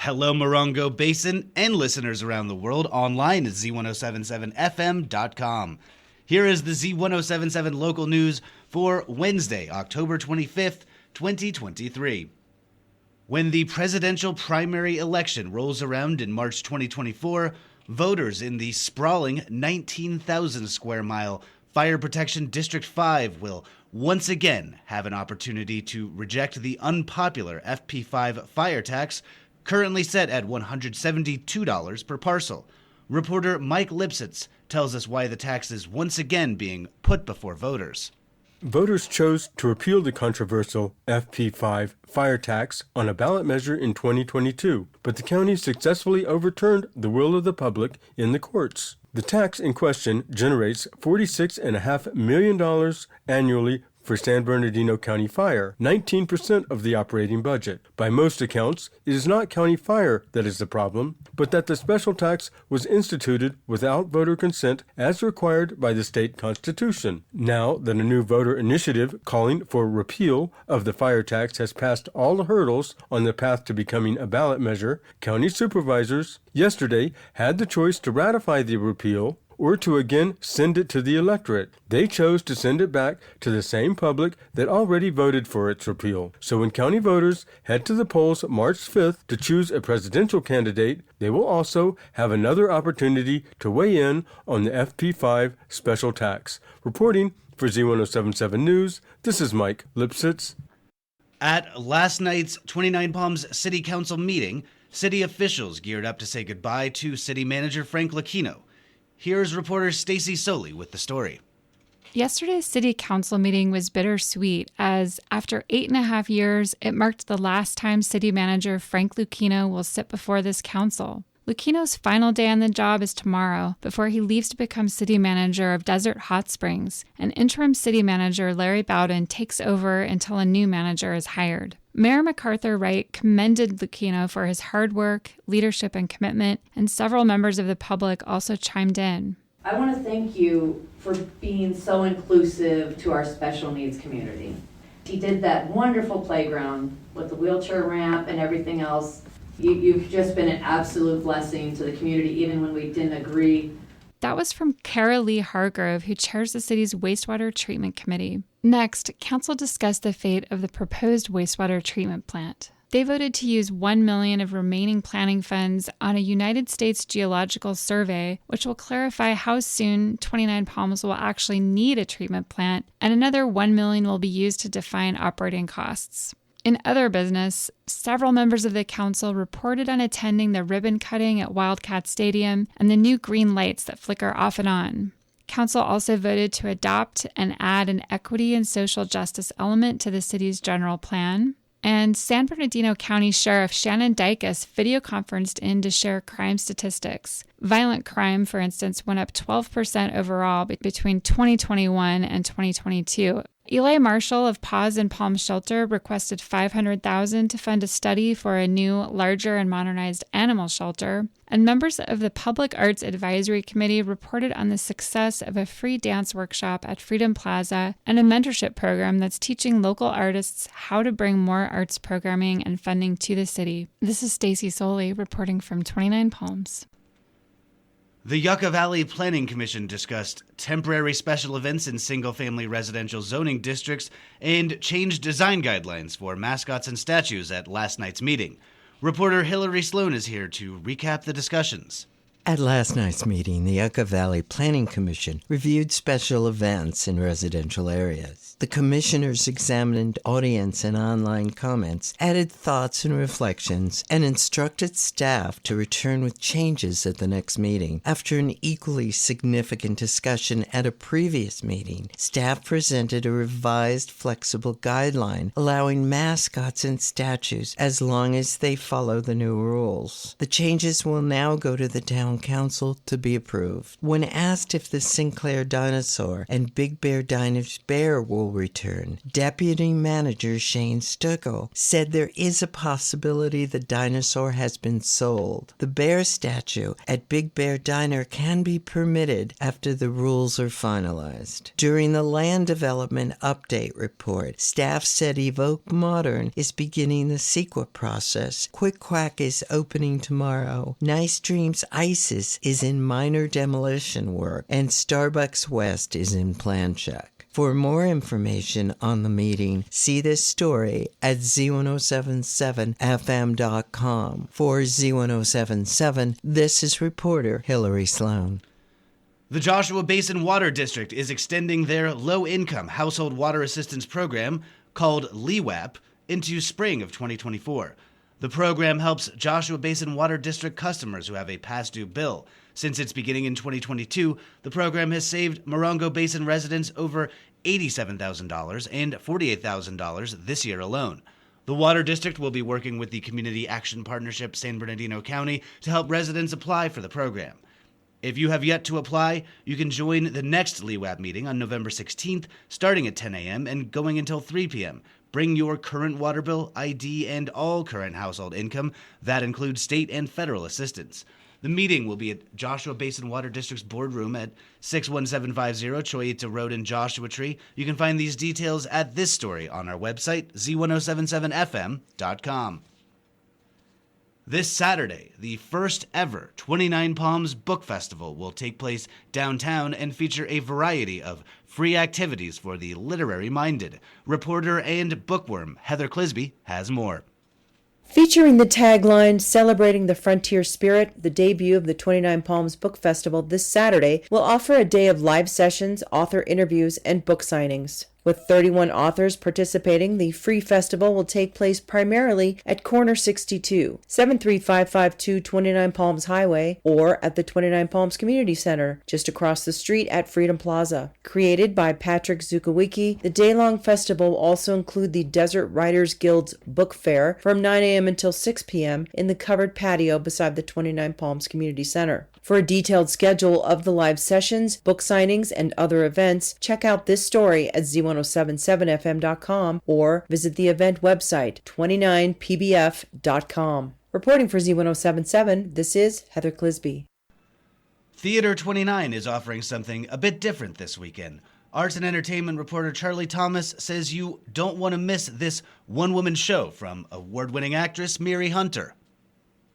Hello, Morongo Basin and listeners around the world online at Z107.7fm.com. Here is the Z107.7 local news for Wednesday, October 25th, 2023. When the presidential primary election rolls around in March 2024, voters in the sprawling 19,000 square mile Fire Protection District 5 will once again have an opportunity to reject the unpopular FP5 fire tax, currently set at $172 per parcel. Reporter Mike Lipsitz tells us why the tax is once again being put before voters. Voters chose to repeal the controversial FP5 fire tax on a ballot measure in 2022, but the county successfully overturned the will of the public in the courts. The tax in question generates $46.5 million annually for San Bernardino County Fire, 19% of the operating budget. By most accounts, it is not county fire that is the problem, but that the special tax was instituted without voter consent as required by the state constitution. Now that a new voter initiative calling for repeal of the fire tax has passed all the hurdles on the path to becoming a ballot measure, county supervisors yesterday had the choice to ratify the repeal or to again send it to the electorate. They chose to send it back to the same public that already voted for its repeal. So when county voters head to the polls March 5th to choose a presidential candidate, they will also have another opportunity to weigh in on the FP5 special tax. Reporting for Z107.7 News, this is Mike Lipsitz. At last night's 29 Palms City Council meeting, city officials geared up to say goodbye to City Manager Frank Lucchino. Here's reporter Stacy Soley with the story. Yesterday's city council meeting was bittersweet as, after 8.5 years, it marked the last time city manager Frank Lucchino will sit before this council. Lucchino's final day on the job is tomorrow, before he leaves to become city manager of Desert Hot Springs, and interim city manager Larry Bowden takes over until a new manager is hired. Mayor MacArthur Wright commended Lucchino for his hard work, leadership, and commitment, and several members of the public also chimed in. I want to thank you for being so inclusive to our special needs community. He did that wonderful playground with the wheelchair ramp and everything else. You've just been an absolute blessing to the community, even when we didn't agree. That was from Kara Lee Hargrove, who chairs the city's wastewater treatment committee. Next, council discussed the fate of the proposed wastewater treatment plant. They voted to use $1 million of remaining planning funds on a United States Geological Survey, which will clarify how soon 29 Palms will actually need a treatment plant, and another $1 million will be used to define operating costs. In other business, several members of the council reported on attending the ribbon cutting at Wildcat Stadium and the new green lights that flicker off and on. Council also voted to adopt and add an equity and social justice element to the city's general plan. And San Bernardino County Sheriff Shannon Dicus video-conferenced in to share crime statistics. Violent crime, for instance, went up 12% overall between 2021 and 2022. Eli Marshall of Paws and Palm Shelter requested $500,000 to fund a study for a new, larger, and modernized animal shelter. And members of the Public Arts Advisory Committee reported on the success of a free dance workshop at Freedom Plaza and a mentorship program that's teaching local artists how to bring more arts programming and funding to the city. This is Stacy Soley reporting from 29 Palms. The Yucca Valley Planning Commission discussed temporary special events in single-family residential zoning districts and changed design guidelines for mascots and statues at last night's meeting. Reporter Hillary Sloan is here to recap the discussions. At last night's meeting, the Yucca Valley Planning Commission reviewed special events in residential areas. The commissioners examined audience and online comments, added thoughts and reflections, and instructed staff to return with changes at the next meeting. After an equally significant discussion at a previous meeting, staff presented a revised flexible guideline allowing mascots and statues as long as they follow the new rules. The changes will now go to the town Town Council to be approved. When asked if the Sinclair dinosaur and Big Bear Diners bear will return, Deputy Manager Shane Stuckel said there is a possibility the dinosaur has been sold. The bear statue at Big Bear Diner can be permitted after the rules are finalized. During the land development update report, staff said Evoke Modern is beginning the CEQA process. Quick Quack is opening tomorrow. Nice Dreams ISIS is in minor demolition work, and Starbucks West is in plan check. For more information on the meeting, see this story at Z107.7fm.com. For Z107.7, this is reporter Hillary Sloan. The Joshua Basin Water District is extending their low-income household water assistance program, called LEWAP, into spring of 2024. The program helps Joshua Basin Water District customers who have a past due bill. Since its beginning in 2022, the program has saved Morongo Basin residents over $87,000 and $48,000 this year alone. The Water District will be working with the Community Action Partnership San Bernardino County to help residents apply for the program. If you have yet to apply, you can join the next LEWAP meeting on November 16th, starting at 10 a.m. and going until 3 p.m. Bring your current water bill, ID, and all current household income. That includes state and federal assistance. The meeting will be at Joshua Basin Water District's boardroom at 61750 Choyita Road in Joshua Tree. You can find these details at this story on our website, z1077fm.com. This Saturday, the first ever 29 Palms Book Festival will take place downtown and feature a variety of free activities for the literary-minded. Reporter and bookworm Heather Clisby has more. Featuring the tagline, Celebrating the Frontier Spirit, the debut of the 29 Palms Book Festival this Saturday will offer a day of live sessions, author interviews, and book signings. With 31 authors participating, the free festival will take place primarily at Corner 62, 73552 29 Palms Highway, or at the 29 Palms Community Center, just across the street at Freedom Plaza. Created by Patrick Zukawicki, the day-long festival will also include the Desert Writers Guild's Book Fair from 9 a.m. until 6 p.m. in the covered patio beside the 29 Palms Community Center. For a detailed schedule of the live sessions, book signings, and other events, check out this story at z1077fm.com or visit the event website, 29pbf.com. Reporting for Z1077, this is Heather Clisby. Theater 29 is offering something a bit different this weekend. Arts and entertainment reporter Charlie Thomas says you don't want to miss this one-woman show from award-winning actress Miri Hunter.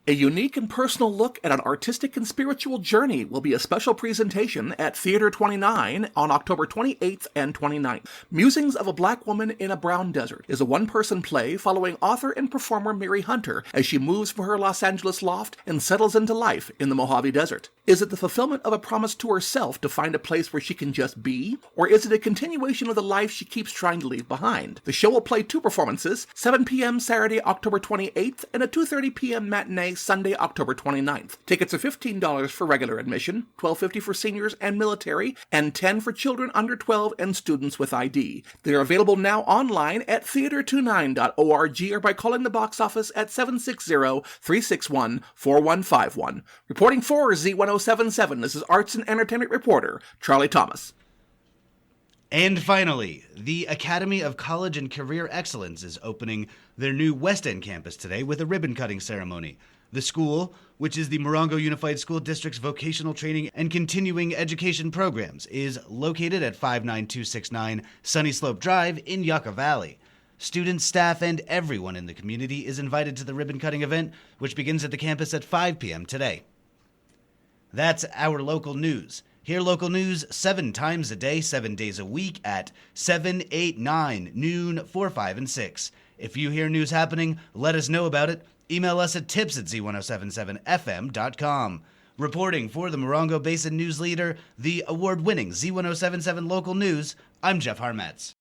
A unique and personal look at an artistic and spiritual journey will be a special presentation at Theater 29 on October 28th and 29th. Musings of a Black Woman in a Brown Desert is a one-person play following author and performer Miri Hunter as she moves from her Los Angeles loft and settles into life in the Mojave Desert. Is it the fulfillment of a promise to herself to find a place where she can just be? Or is it a continuation of the life she keeps trying to leave behind? The show will play two performances, 7 p.m. Saturday, October 28th, and a 2:30 p.m. matinee Sunday, October 29th. Tickets are $15 for regular admission, $12.50 for seniors and military, and $10 for children under 12 and students with ID. They are available now online at theater29.org or by calling the box office at 760-361-4151. Reporting for Z1077, this is Arts and Entertainment reporter Charlie Thomas. And finally, the Academy of College and Career Excellence is opening their new West End campus today with a ribbon-cutting ceremony. The school, which is the Morongo Unified School District's vocational training and continuing education programs, is located at 59269 Sunny Slope Drive in Yucca Valley. Students, staff, and everyone in the community is invited to the ribbon-cutting event, which begins at the campus at 5 p.m. today. That's our local news. Hear local news 7 times a day, 7 days a week at 7, 8, 9, noon, 4, 5, and 6. If you hear news happening, let us know about it. Email us at tips@z1077fm.com. Reporting for the Morongo Basin News Leader, the award-winning Z1077 Local News, I'm Jeff Harmetz.